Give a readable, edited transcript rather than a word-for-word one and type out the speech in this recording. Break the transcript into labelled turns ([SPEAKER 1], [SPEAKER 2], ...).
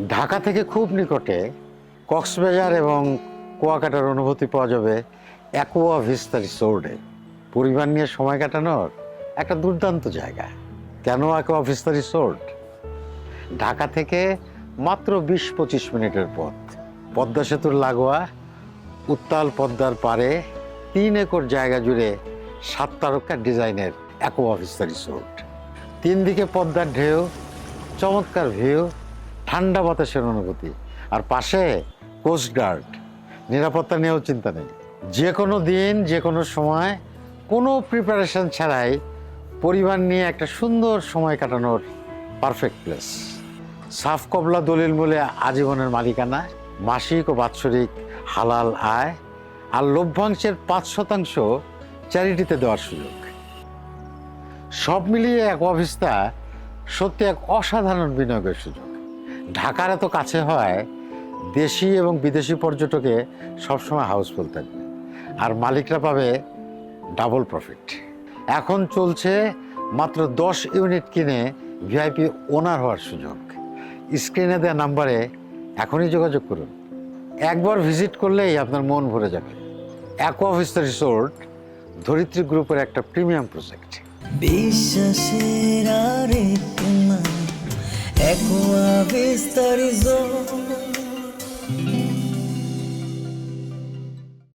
[SPEAKER 1] ঢাকা থেকে খুব নিকটে কক্সবাজার এবং কুয়াকাটার অনুভূতি পাওয়া যাবে অ্যাকোয়া ভিস্তা রিসোর্টে। পরিবার নিয়ে সময় কাটানোর একটা দুর্দান্ত জায়গা। কেন অ্যাকোয়া ভিস্তা রিসোর্ট? ঢাকা থেকে মাত্র 20-25 মিনিটের পথ, পদ্মা সেতুর লাগোয়া, উত্তাল পদ্মার পাড়ে 3 একর জায়গা জুড়ে 7 তারকা ডিজাইনের অ্যাকোয়া ভিস্তা রিসোর্ট। 3 দিকে পদ্মার ঢেউ, চমৎকার ভিউ, ঠান্ডা বাতাসের অনুভূতি, আর পাশে কোস্টগার্ড। নিরাপত্তা নিয়েও চিন্তা নেই। যে কোনো দিন, যে কোনো সময়, কোনো প্রিপারেশন ছাড়াই পরিবার নিয়ে একটা সুন্দর সময় কাটানোর পারফেক্ট প্লেস। সাফ কবলা দলিল মূলে আজীবনের মালিকানা, মাসিক ও বাৎসরিক হালাল আয়, আর লভ্যাংশের 5% চ্যারিটিতে দেওয়ার সুযোগ। সব মিলিয়ে অ্যাকোয়া ভিস্তা সত্যি এক অসাধারণ বিনিয়োগের সুযোগ। ঢাকার এত কাছে হয়, দেশি এবং বিদেশি পর্যটকে সবসময় হাউসফুল থাকবে, আর মালিকরা পাবে ডাবল প্রফিট। এখন চলছে মাত্র 10 ইউনিট কিনে ভিআইপি ওনার হওয়ার সুযোগ। স্ক্রিনে দেওয়া নাম্বারে এখনই যোগাযোগ করুন। একবার ভিজিট করলেই আপনার মন ভরে যাবে। অ্যাকোয়া ভিস্তা রিসোর্ট ধরিত্রী গ্রুপের একটা প্রিমিয়াম প্রজেক্ট।
[SPEAKER 2] বিশ্বাসের আরে তোমার অ্যাকোয়া ভিস্তা রিসোর্ট।